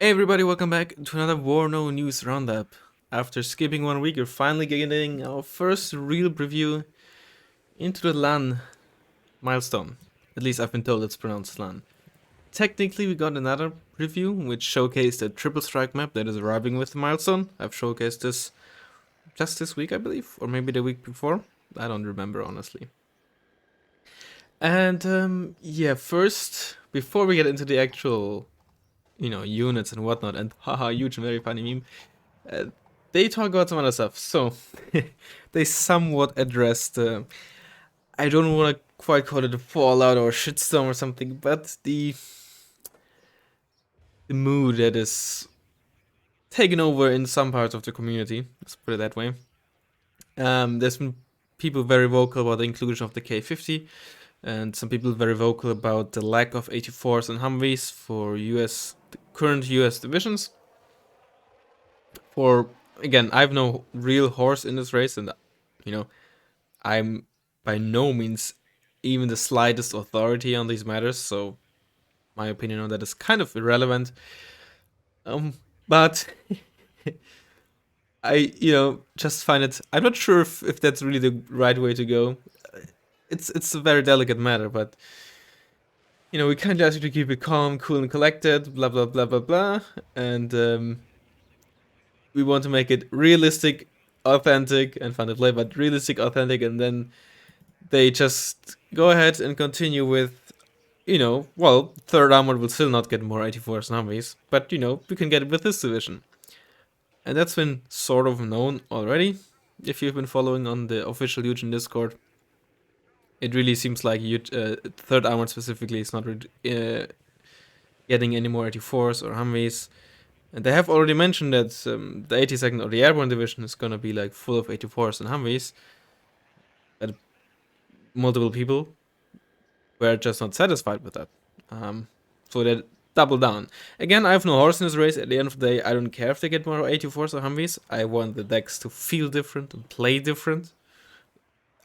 Hey everybody, welcome back to another Warno news roundup. After skipping 1 week, we're finally getting our first real preview into the LAN milestone. At least I've been told it's pronounced LAN. Technically, we got another review which showcased a triple strike map that is arriving with the milestone. I've showcased this just this week, I believe, or maybe the week before. I don't remember honestly. And yeah, first, before we get into the actual, units and whatnot, and haha, huge and very funny meme. Uh, they talk about some other stuff. So they somewhat addressed. I don't want to quite call it a fallout or a shitstorm or something, but the mood that is taken over in some parts of the community. Let's put it that way. There's been people very vocal about the inclusion of the K50, and some people very vocal about the lack of 84s and Humvees for the current US divisions. For again, I have no real horse in this race, and you know, I'm by no means even the slightest authority on these matters, so my opinion on that is kind of irrelevant. But I just find it. I'm not sure if that's really the right way to go. It's a very delicate matter, but we kind of ask you to keep it calm, cool, and collected. Blah blah blah blah blah, and we want to make it realistic, authentic, and fun to play, but realistic, authentic, and then they just go ahead and continue with, third armor will still not get more 84 zombies, but we can get it with this division. And that's been sort of known already. If you've been following on the official Eugen Discord, it really seems like third armor specifically is not getting any more 84s or Humvees. And they have already mentioned that the 82nd or the Airborne division is gonna be like full of 84s and Humvees. But multiple people were just not satisfied with that. So they double down. Again, I have no horse in this race. At the end of the day, I don't care if they get more 84s or Humvees. I want the decks to feel different and play different.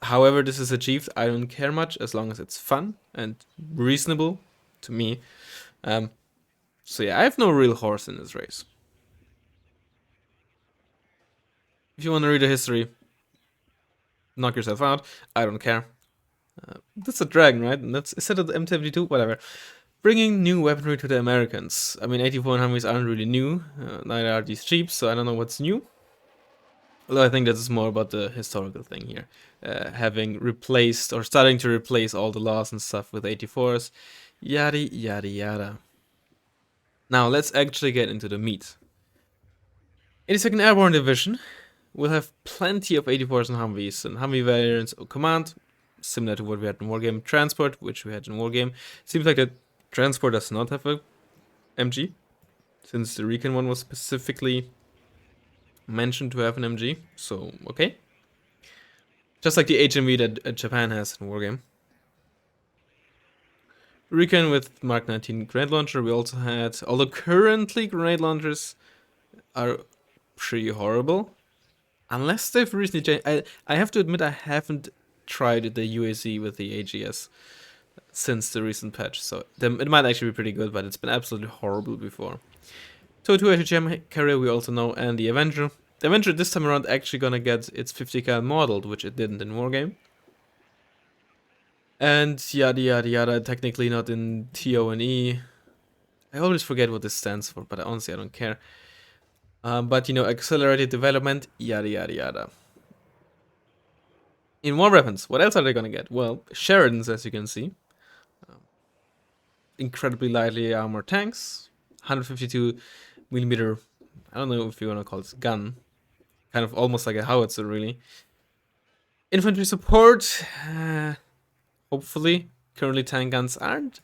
However this is achieved, I don't care much as long as it's fun and reasonable to me. So yeah, I have no real horse in this race. If you want to read the history, knock yourself out. I don't care. That's a dragon, right? And is that an M72? Whatever. Bringing new weaponry to the Americans. I mean, 84 Humvees aren't really new. Neither are these jeeps, so I don't know what's new. Although I think that's more about the historical thing here. Having replaced or starting to replace all the laws and stuff with 84s. Yada yada yada. Now let's actually get into the meat. 82nd Airborne Division will have plenty of 84s and Humvee variants of command, similar to what we had in Wargame. Transport, which we had in Wargame. Seems like the Transport does not have a MG, since the recon one was specifically mentioned to have an MG, so okay. Just like the HMV that Japan has in Wargame. Recon with Mark 19 grenade launcher. We also had, although currently grenade launchers are pretty horrible, unless they've recently changed. I have to admit I haven't tried the UAC with the AGS since the recent patch, so it might actually be pretty good, but it's been absolutely horrible before. So 2 HGM carrier we also know, and the Avenger. The Avenger this time around actually gonna get its 50 cal modeled, which it didn't in Wargame. And yada yada yada, technically not in TO&E. I always forget what this stands for, but honestly I don't care. But accelerated development, yada yada yada. In war weapons, what else are they gonna get? Well, Sheridans, as you can see. Incredibly lightly armored tanks, 152 millimeter. I don't know if you want to call it gun, kind of almost like a howitzer, really. Infantry support, hopefully. Currently, tank guns aren't.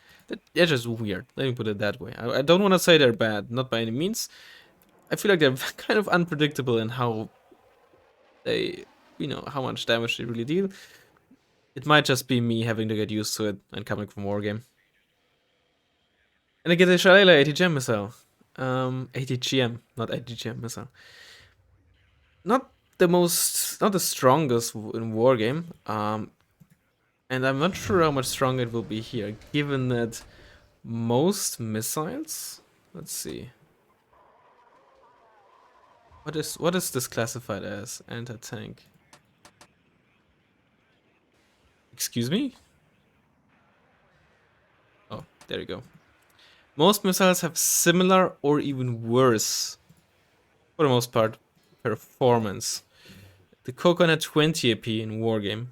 They're just weird. Let me put it that way. I don't want to say they're bad, not by any means. I feel like they're kind of unpredictable in how they, how much damage they really deal. It might just be me having to get used to it and coming from Wargame. And I get a Shalala 80 gem missile. 80 GM, not 80 GM missile. Not the strongest in Wargame. And I'm not sure how much stronger it will be here, given that most missiles. Let's see. What is this classified as? Anti-tank. Excuse me? Oh, there you go. Most missiles have similar or even worse, for the most part, performance. The Kokon had 20 AP in Wargame.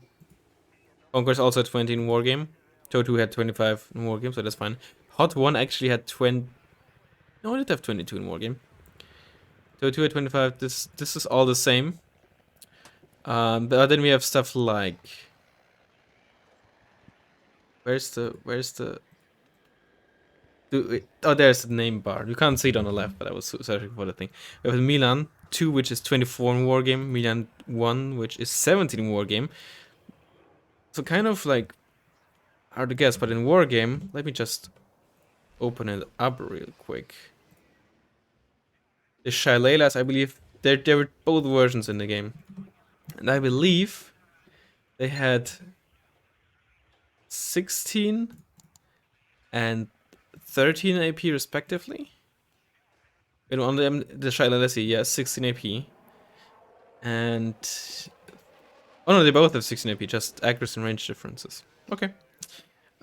Conquer's also had 20 in Wargame. Totu had 25 in Wargame, so that's fine. Hot 1 actually had 20. No, it did have 22 in Wargame. Totu had 25. This is all the same. But then we have stuff like. Where's the oh, there's the name bar. You can't see it on the left, but I was searching for the thing. We have Milan 2, which is 24 in Wargame. Milan 1, which is 17 in Wargame. So kind of like hard to guess, but in Wargame, let me just open it up real quick. The Shailelas, I believe, there were both versions in the game. And I believe they had 16 and 13 AP respectively. And on the Shailelas, yeah, 16 AP. And oh no, they both have 16 AP, just accuracy and range differences. Okay.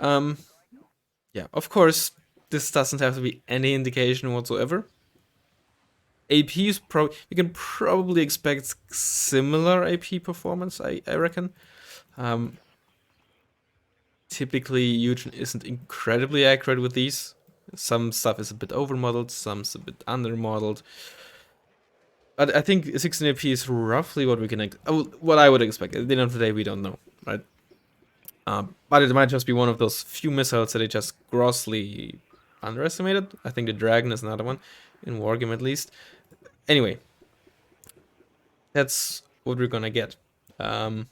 Yeah, of course, this doesn't have to be any indication whatsoever. AP is you can probably expect similar AP performance, I reckon. Typically, Eugen isn't incredibly accurate with these. Some stuff is a bit overmodeled, some's a bit undermodeled. But I think 16 AP is roughly what we can what I would expect. At the end of the day, we don't know, right? But it might just be one of those few missiles that they just grossly underestimated. I think the Dragon is another one, in Wargame at least. Anyway, that's what we're gonna get. In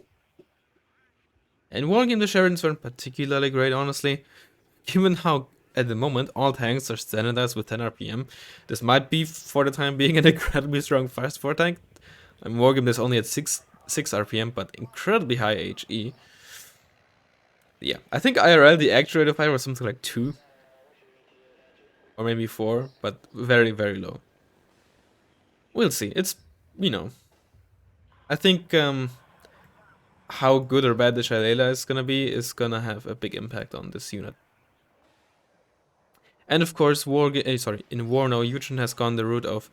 Wargame, the Sharons weren't particularly great, honestly. Given how, at the moment, all tanks are standardized with 10 RPM, this might be, for the time being, an incredibly strong fast 4 tank. And Wargame is only at 6 RPM, but incredibly high HE. Yeah, I think IRL, the actual rate of fire was something like 2. Or maybe 4, but very, very low. We'll see. It's, you know, I think how good or bad the Shailela is gonna have a big impact on this unit. And of course, in Warno, Eugen has gone the route of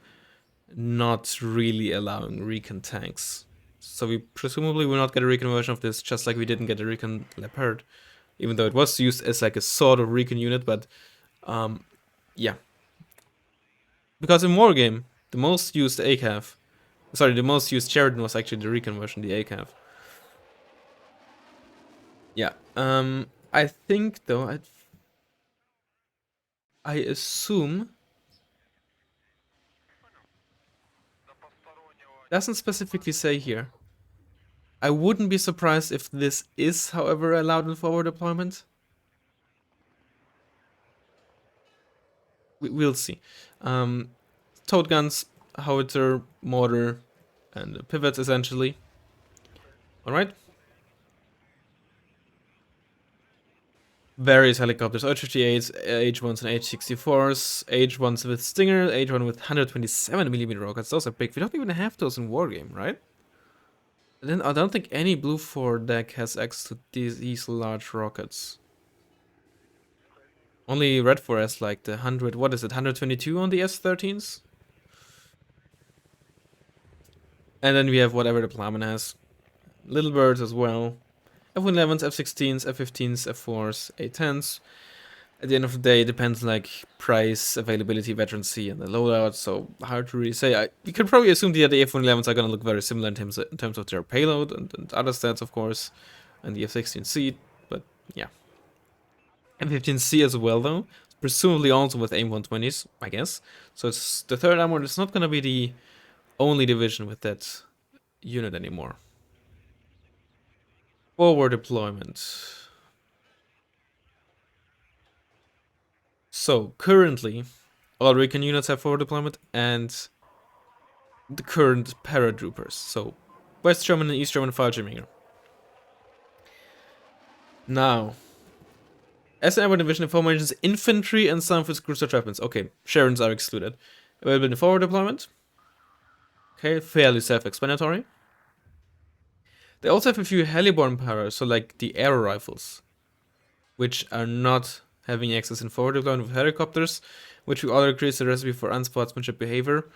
not really allowing recon tanks. So we presumably will not get a recon version of this, just like we didn't get a recon Leopard, even though it was used as like a sort of recon unit, but yeah. Because in Wargame, the most used Sheridan was actually the recon version, the ACAV. Yeah. I think though, I assume doesn't specifically say here. I wouldn't be surprised if this is, however, allowed in forward deployment. We'll see. Tote guns, howitzer, mortar, and pivots essentially. Alright. Various helicopters, H-58s, H-1s and H-64s, H-1s with Stinger, H-1 with 127mm rockets. Those are big. We don't even have those in Wargame, right? And then I don't think any Blue 4 deck has access to these large rockets. Only Red 4 has like the 122 on the S-13s? And then we have whatever the Plowman has. Little Birds as well. F-11s, F-16s, F-15s, F-4s, A-10s. At the end of the day, it depends like price, availability, veterancy, and the loadout, so hard to really say. You can probably assume the F-11s are going to look very similar in terms of their payload and other stats, of course, and the F-16C, but yeah. M15C as well, though, presumably also with AIM-120s, I guess. So it's the third armor. It's not going to be the only division with that unit anymore. Forward deployment. So currently, all recon units have forward deployment, and the current paratroopers. So West German and East German Fallschirmjäger. Now, as an Airborne division, it formations infantry and some with cruiser weapons. Okay, Sharons are excluded. Available in forward deployment. Okay, fairly self-explanatory. They also have a few heliborne powers, so like the arrow rifles, which are not having access in forward deployment with helicopters, which will already increase the recipe for unsportsmanship behavior.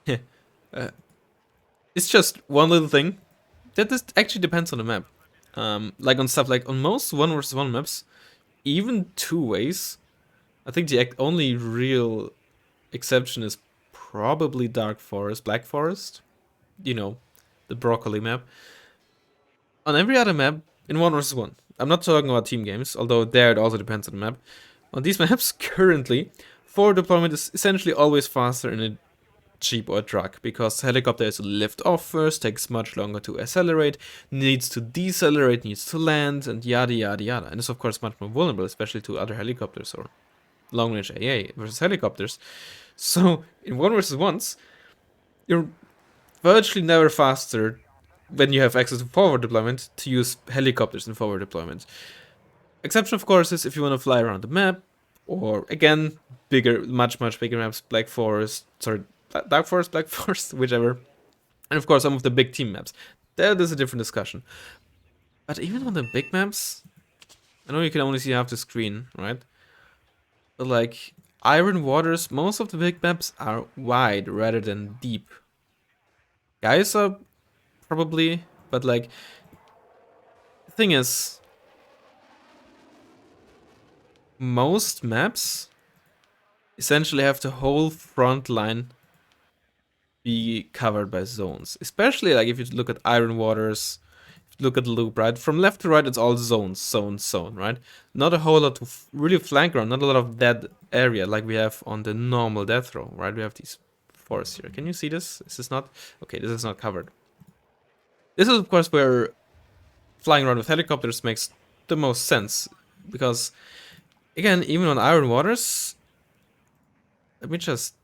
uh, it's just one little thing that this actually depends on the map. Like on stuff like on most 1v1 maps, even 2 ways. I think the only real exception is probably Dark Forest, Black Forest. You know, the broccoli map. On every other map, in 1v1, I'm not talking about team games, although there it also depends on the map. On these maps, currently, forward deployment is essentially always faster in a jeep or a truck, because helicopter has to lift off first, takes much longer to accelerate, needs to decelerate, needs to land, and yada yada yada. And is of course much more vulnerable, especially to other helicopters or long-range AA versus helicopters. So in 1v1s, you're virtually never faster when you have access to forward deployment to use helicopters in forward deployment. Exception, of course, is if you want to fly around the map, or again, bigger, much bigger maps, Black Forest, sorry, Dark Forest, Black Forest, whichever. And of course, some of the big team maps. That is a different discussion. But even on the big maps, I know you can only see half the screen, right? But like, Iron Waters, most of the big maps are wide rather than deep. Guys are probably, but like, the thing is, most maps essentially have the whole front line be covered by zones. Especially like if you look at Iron Waters, look at the loop, right? From left to right, it's all zones, zone, right? Not a whole lot of really flank around, not a lot of dead area like we have on the normal death row, right? We have these forests here. Can you see this? Is this not? Okay, this is not covered. This is, of course, where flying around with helicopters makes the most sense. Because, again, even on Iron Waters, let me just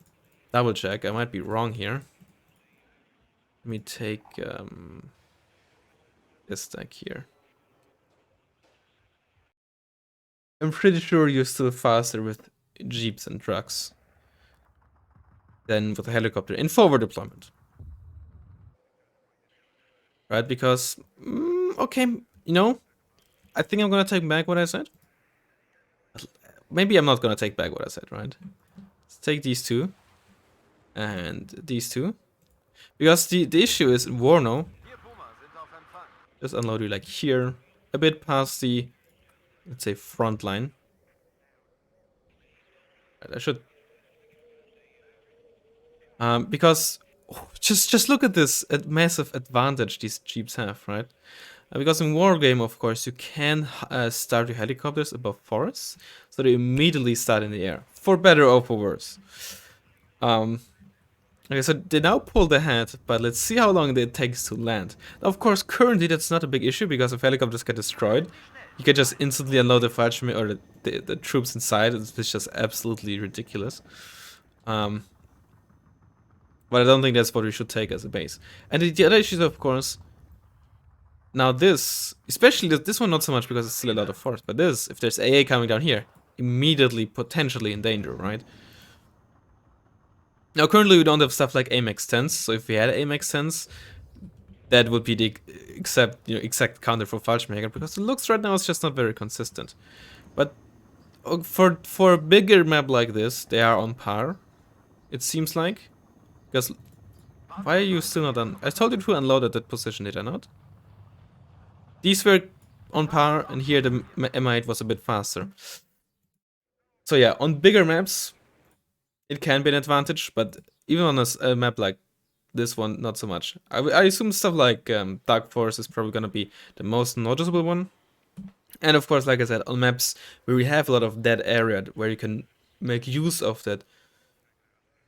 double check. I might be wrong here. Let me take this stack here. I'm pretty sure you're still faster with jeeps and trucks than with a helicopter in forward deployment. Right? Because, okay, you know, I think I'm gonna take back what I said. Maybe I'm not gonna take back what I said, right? Let's take these two. And these two. Because the issue is in Warno, just unload you like here, a bit past the, let's say, front line. I should... because just look at this massive advantage these jeeps have, right? Because in Wargame, of course, you can start your helicopters above forests, so they immediately start in the air, for better or for worse. Okay, so they now pulled ahead, but let's see how long it takes to land. Now, of course, currently that's not a big issue, because if helicopters get destroyed, you can just instantly unload the Fallschirme or the troops inside. It's just absolutely ridiculous. But I don't think that's what we should take as a base. And the other issue is, of course, now this, especially this one, not so much because it's still a lot of force, but this, if there's AA coming down here, immediately potentially in danger, right? Now, currently we don't have stuff like AMAX 10s, so if we had AMAX 10s, that would be the exact counter for Fallschirmjäger, because the looks right now is just not very consistent. But for a bigger map like this, they are on par, it seems like. Because, why are you still not on? I told you to unload at that position, did I not? These were on par, and here the M8 was a bit faster. So yeah, on bigger maps, it can be an advantage, but even on a map like this one, not so much. I assume stuff like Dark Forest is probably gonna be the most noticeable one. And of course, like I said, on maps where we have a lot of dead area, where you can make use of that,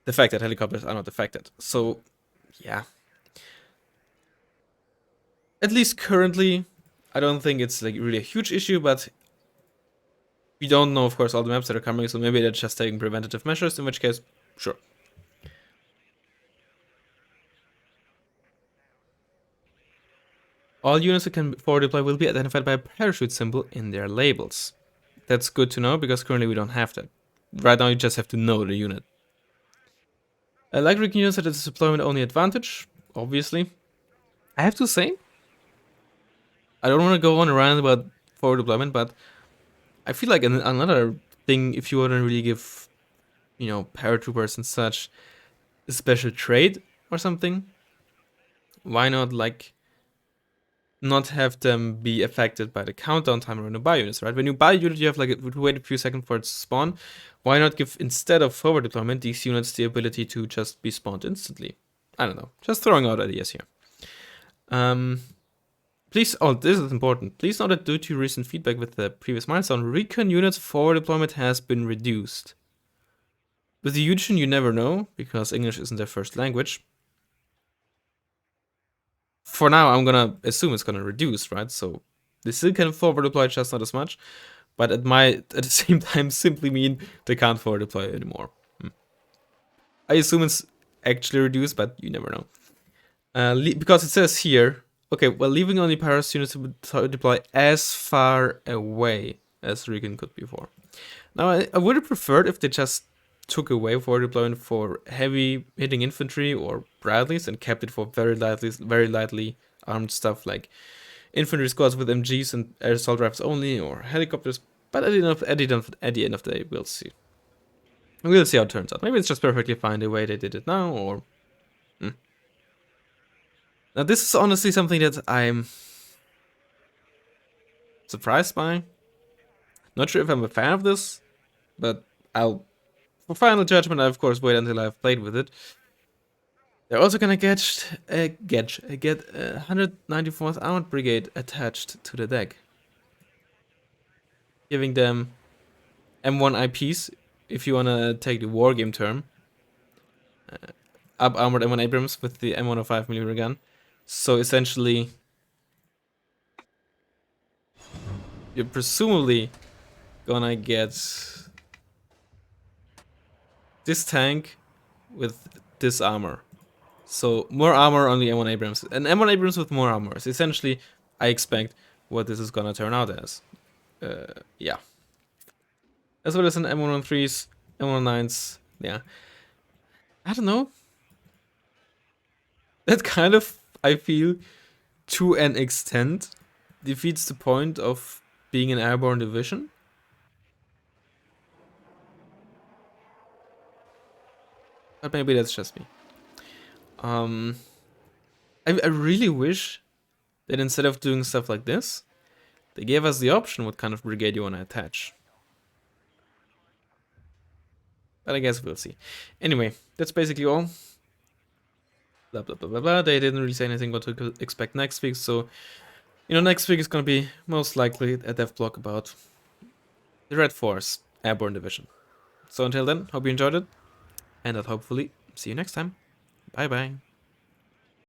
the fact that helicopters are not affected. So, yeah. At least currently, I don't think it's like really a huge issue, but we don't know, of course, all the maps that are coming, so maybe they're just taking preventative measures, in which case, sure. All units that can forward deploy will be identified by a parachute symbol in their labels. That's good to know, because currently we don't have that. Right now you just have to know the unit. I like recon units at its deployment only advantage, obviously. I have to say, I don't want to go on around about forward deployment, but I feel like another thing, if you want to really give, paratroopers and such a special trait or something, why not like not have them be affected by the countdown timer when you buy units, right? When you buy a unit, you have like to wait a few seconds for it to spawn. Why not give, instead of forward deployment, these units the ability to just be spawned instantly? I don't know. Just throwing out ideas here. Please, this is important. Please note that due to recent feedback with the previous milestone, recon units forward deployment has been reduced. With the Yujin, you never know, because English isn't their first language. For now, I'm gonna assume it's gonna reduce, right? So they still can forward deploy, just not as much. But it might, at the same time, simply mean they can't forward deploy anymore. I assume it's actually reduced, but you never know. Because it says here, okay, well, leaving only Paras units to deploy as far away as Recon could before. Now, I would have preferred if they just took away forward deployment for heavy hitting infantry or Bradleys and kept it for very lightly armed stuff like infantry squads with MGs and air assault rifles only, or helicopters. But at the end of the day, we'll see. We'll see how it turns out. Maybe it's just perfectly fine the way they did it now, or... Now, this is honestly something that I'm surprised by. Not sure if I'm a fan of this, but for final judgment, I of course wait until I've played with it. They're also gonna get a 194th Armored Brigade attached to the deck, giving them M1 IPs, if you wanna take the wargame term. Up armored M1 Abrams with the M105mm gun. So essentially, you're presumably gonna get this tank with this armor. So more armor on the M1 Abrams. And M1 Abrams with more armor is essentially, I expect, what this is gonna turn out as. Yeah. As well as an M113s, M109s, yeah. I don't know. That kind of, I feel, to an extent, defeats the point of being an airborne division. But maybe that's just me. I really wish that instead of doing stuff like this, they gave us the option what kind of brigade you want to attach. But I guess we'll see. Anyway, that's basically all. Blah, blah, blah, blah, blah. They didn't really say anything what to expect next week, so... next week is gonna be most likely a dev blog about the Red Force Airborne Division. So until then, hope you enjoyed it, and I'll hopefully see you next time. Bye bye.